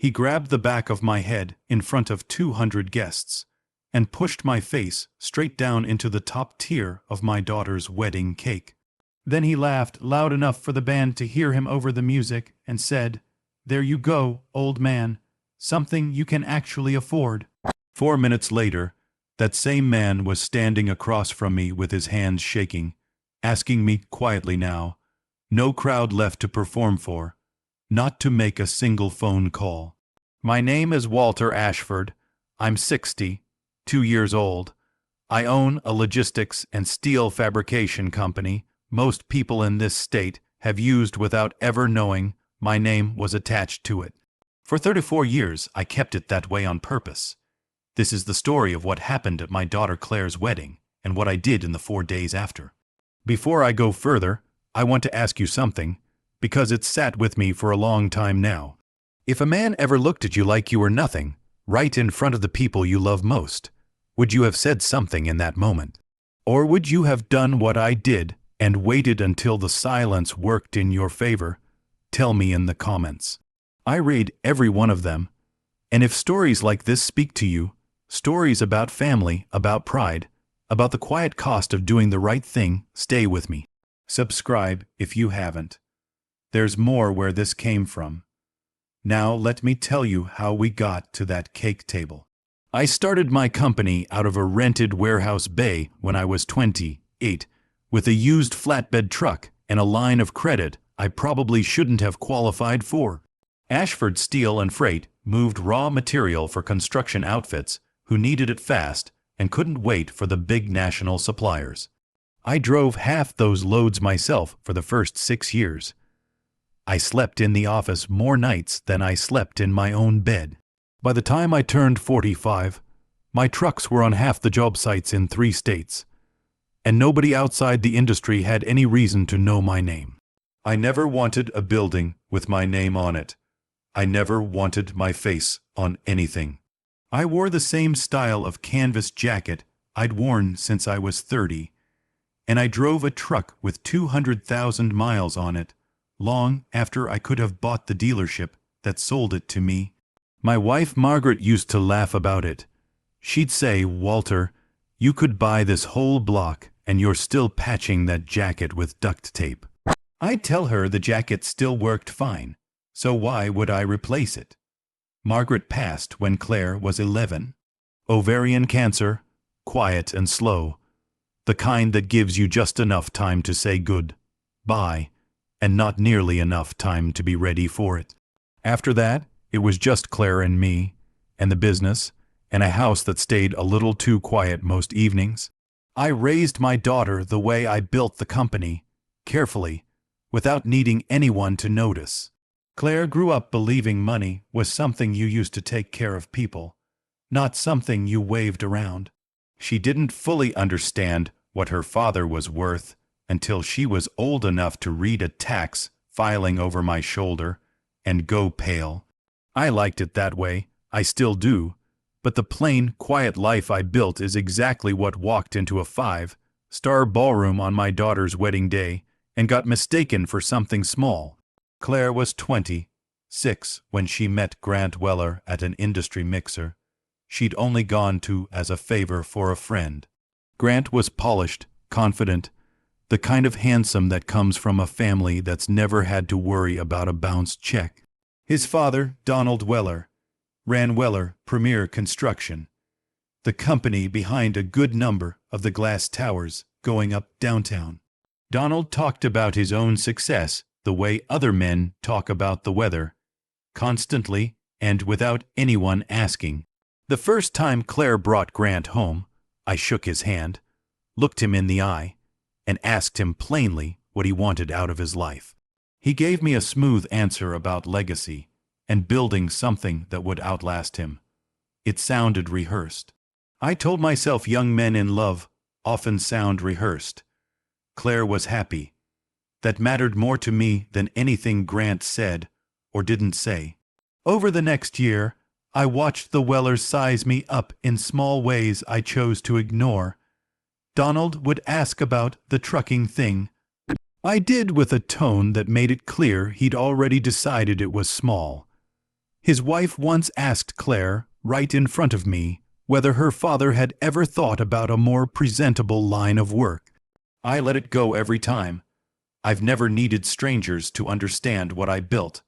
He grabbed the back of my head in front of 200 guests and pushed my face straight down into the top tier of my daughter's wedding cake. Then he laughed loud enough for the band to hear him over the music and said, "There you go, old man. Something you can actually afford." 4 minutes later, that same man was standing across from me with his hands shaking, asking me quietly now, no crowd left to perform for, not to make a single phone call. "My name is Walter Ashford. I'm 62 years old. I own a logistics and steel fabrication company most people in this state have used without ever knowing my name was attached to it. For 34 years, I kept it that way on purpose. This is the story of what happened at my daughter Claire's wedding and what I did in the 4 days after. Before I go further, I want to ask you something, because it's sat with me for a long time now. If a man ever looked at you like you were nothing, right in front of the people you love most, would you have said something in that moment? Or would you have done what I did and waited until the silence worked in your favor? Tell me in the comments. I read every one of them, and if stories like this speak to you, stories about family, about pride, about the quiet cost of doing the right thing, stay with me. Subscribe if you haven't. There's more where this came from. Now let me tell you how we got to that cake table. I started my company out of a rented warehouse bay when I was 28, with a used flatbed truck and a line of credit I probably shouldn't have qualified for. Ashford Steel and Freight moved raw material for construction outfits who needed it fast and couldn't wait for the big national suppliers. I drove half those loads myself for the first 6 years. I slept in the office more nights than I slept in my own bed. By the time I turned 45, my trucks were on half the job sites in 3 states, and nobody outside the industry had any reason to know my name. I never wanted a building with my name on it. I never wanted my face on anything. I wore the same style of canvas jacket I'd worn since I was 30, and I drove a truck with 200,000 miles on it, long after I could have bought the dealership that sold it to me. My wife Margaret used to laugh about it. She'd say, "Walter, you could buy this whole block and you're still patching that jacket with duct tape." I'd tell her the jacket still worked fine, so why would I replace it? Margaret passed when Claire was 11. Ovarian cancer, quiet and slow, the kind that gives you just enough time to say goodbye, and not nearly enough time to be ready for it. After that, it was just Claire and me, and the business, and a house that stayed a little too quiet most evenings. I raised my daughter the way I built the company, carefully, without needing anyone to notice. Claire grew up believing money was something you used to take care of people, not something you waved around. She didn't fully understand what her father was worth until she was old enough to read a tax filing over my shoulder and go pale. I liked it that way, I still do, but the plain, quiet life I built is exactly what walked into a 5-star ballroom on my daughter's wedding day and got mistaken for something small. Claire was 26 when she met Grant Weller at an industry mixer. She'd only gone to as a favor for a friend. Grant was polished, confident, the kind of handsome that comes from a family that's never had to worry about a bounced check. His father, Donald Weller, ran Weller Premier Construction, the company behind a good number of the glass towers going up downtown. Donald talked about his own success the way other men talk about the weather, constantly and without anyone asking. The first time Claire brought Grant home, I shook his hand, looked him in the eye, and asked him plainly what he wanted out of his life. He gave me a smooth answer about legacy and building something that would outlast him. It sounded rehearsed. I told myself young men in love often sound rehearsed. Claire was happy. That mattered more to me than anything Grant said or didn't say. Over the next year, I watched the Wellers size me up in small ways I chose to ignore. Donald would ask about the trucking thing. I did with a tone that made it clear he'd already decided it was small. His wife once asked Claire, right in front of me, whether her father had ever thought about a more presentable line of work. I let it go every time. I've never needed strangers to understand what I built.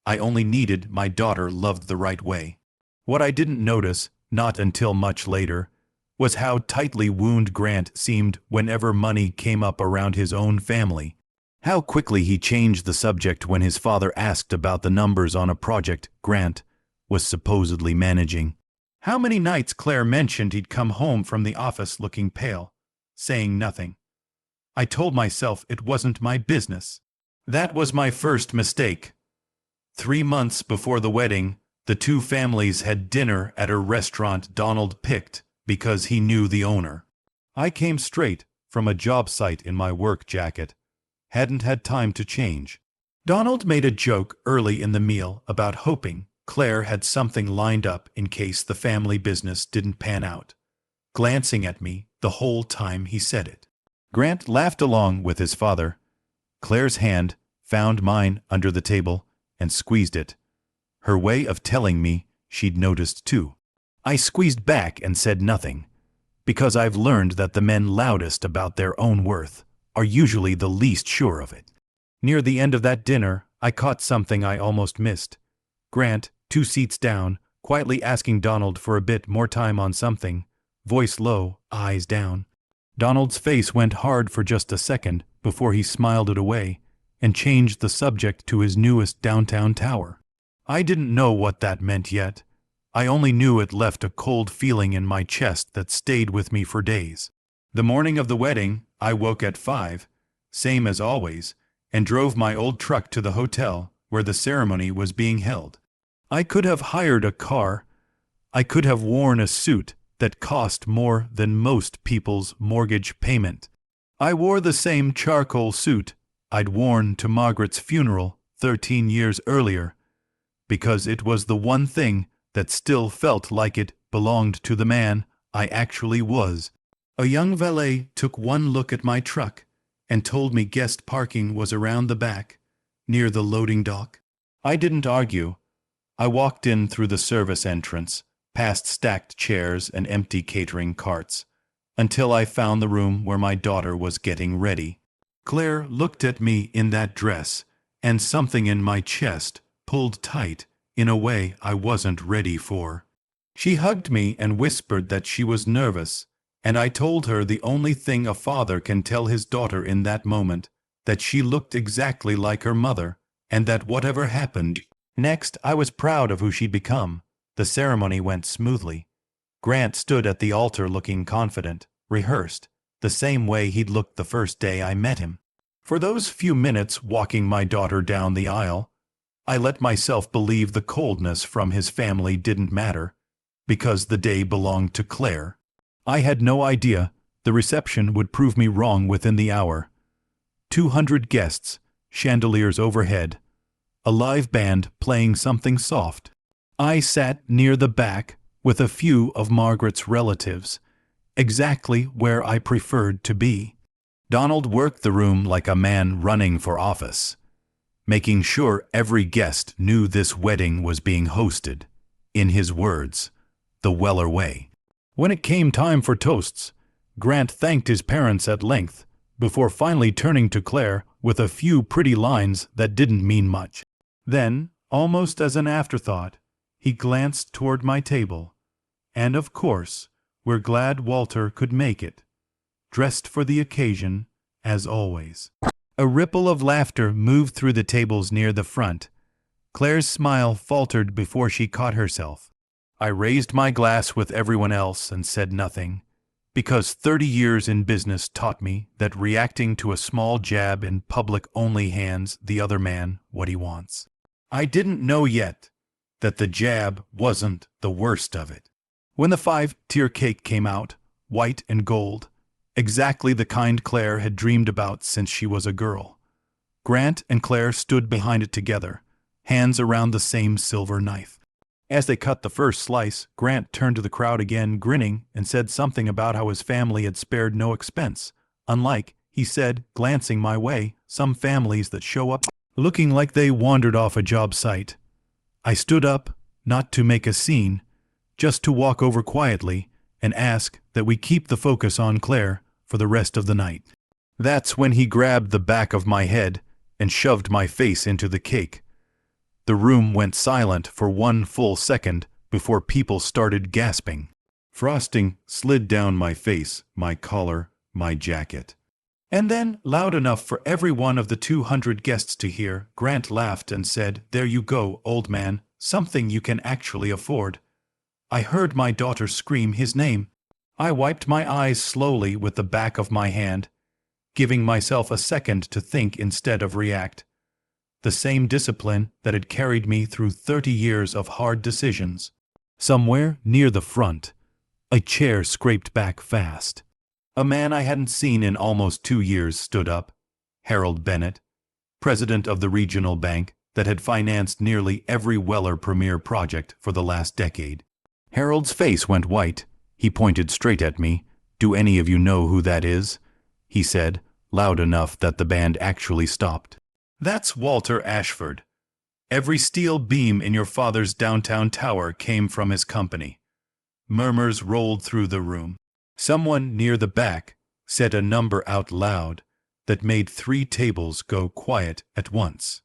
I only needed my daughter loved the right way. What I didn't notice, not until much later, was how tightly wound Grant seemed whenever money came up around his own family. How quickly he changed the subject when his father asked about the numbers on a project Grant was supposedly managing. How many nights Claire mentioned he'd come home from the office looking pale, saying nothing. I told myself it wasn't my business. That was my first mistake. 3 months before the wedding, the two families had dinner at a restaurant Donald picked because he knew the owner. I came straight from a job site in my work jacket. Hadn't had time to change. Donald made a joke early in the meal about hoping Claire had something lined up in case the family business didn't pan out, glancing at me the whole time he said it. Grant laughed along with his father. Claire's hand found mine under the table and squeezed it. Her way of telling me she'd noticed too. I squeezed back and said nothing, because I've learned that the men loudest about their own worth are usually the least sure of it. Near the end of that dinner, I caught something I almost missed. Grant, 2 seats down, quietly asking Donald for a bit more time on something, voice low, eyes down. Donald's face went hard for just a second before he smiled it away and changed the subject to his newest downtown tower. I didn't know what that meant yet. I only knew it left a cold feeling in my chest that stayed with me for days. The morning of the wedding, I woke at 5, same as always, and drove my old truck to the hotel where the ceremony was being held. I could have hired a car. I could have worn a suit that cost more than most people's mortgage payment. I wore the same charcoal suit I'd worn to Margaret's funeral 13 years earlier, because it was the one thing that still felt like it belonged to the man I actually was. A young valet took one look at my truck and told me guest parking was around the back, near the loading dock. I didn't argue. I walked in through the service entrance, past stacked chairs and empty catering carts, until I found the room where my daughter was getting ready. Claire looked at me in that dress, and something in my chest pulled tight in a way I wasn't ready for. She hugged me and whispered that she was nervous, and I told her the only thing a father can tell his daughter in that moment, that she looked exactly like her mother, and that whatever happened next, I was proud of who she'd become. The ceremony went smoothly. Grant stood at the altar looking confident, rehearsed, the same way he'd looked the first day I met him. For those few minutes walking my daughter down the aisle, I let myself believe the coldness from his family didn't matter, because the day belonged to Claire. I had no idea the reception would prove me wrong within the hour. 200 guests, chandeliers overhead, a live band playing something soft. I sat near the back with a few of Margaret's relatives, exactly where I preferred to be. Donald worked the room like a man running for office, making sure every guest knew this wedding was being hosted, in his words, the Weller way. When it came time for toasts, Grant thanked his parents at length, before finally turning to Claire with a few pretty lines that didn't mean much. Then, almost as an afterthought, he glanced toward my table, and of course, we're glad Walter could make it, dressed for the occasion, as always. A ripple of laughter moved through the tables near the front. Claire's smile faltered before she caught herself. I raised my glass with everyone else and said nothing, because 30 years in business taught me that reacting to a small jab in public only hands the other man what he wants. I didn't know yet that the jab wasn't the worst of it. When the 5-tier cake came out, white and gold, exactly the kind Claire had dreamed about since she was a girl, Grant and Claire stood behind it together, hands around the same silver knife. As they cut the first slice, Grant turned to the crowd again, grinning, and said something about how his family had spared no expense, unlike, he said, glancing my way, some families that show up looking like they wandered off a job site. I stood up, not to make a scene, just to walk over quietly and ask that we keep the focus on Claire for the rest of the night. That's when he grabbed the back of my head and shoved my face into the cake. The room went silent for 1 full second before people started gasping. Frosting slid down my face, my collar, my jacket. And then, loud enough for every one of the 200 guests to hear, Grant laughed and said, "There you go, old man, something you can actually afford." I heard my daughter scream his name. I wiped my eyes slowly with the back of my hand, giving myself a second to think instead of react. The same discipline that had carried me through 30 years of hard decisions. Somewhere near the front, a chair scraped back fast. A man I hadn't seen in almost 2 years stood up. Harold Bennett, president of the regional bank that had financed nearly every Weller Premier project for the last decade. Harold's face went white. He pointed straight at me. "Do any of you know who that is?" he said, loud enough that the band actually stopped. "That's Walter Ashford. Every steel beam in your father's downtown tower came from his company." Murmurs rolled through the room. Someone near the back said a number out loud that made 3 tables go quiet at once.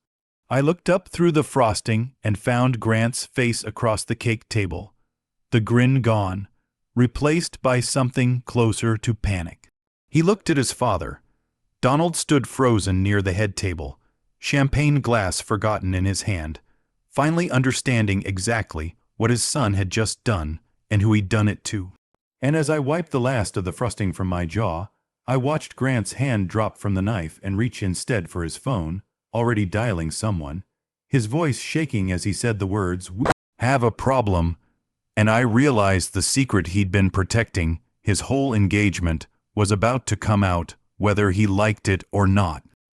I looked up through the frosting and found Grant's face across the cake table, the grin gone, replaced by something closer to panic. He looked at his father. Donald stood frozen near the head table, champagne glass forgotten in his hand, finally understanding exactly what his son had just done and who he'd done it to. And as I wiped the last of the frosting from my jaw, I watched Grant's hand drop from the knife and reach instead for his phone, already dialing someone, his voice shaking as he said the words, "We have a problem," and I realized the secret he'd been protecting, his whole engagement, was about to come out, whether he liked it or not.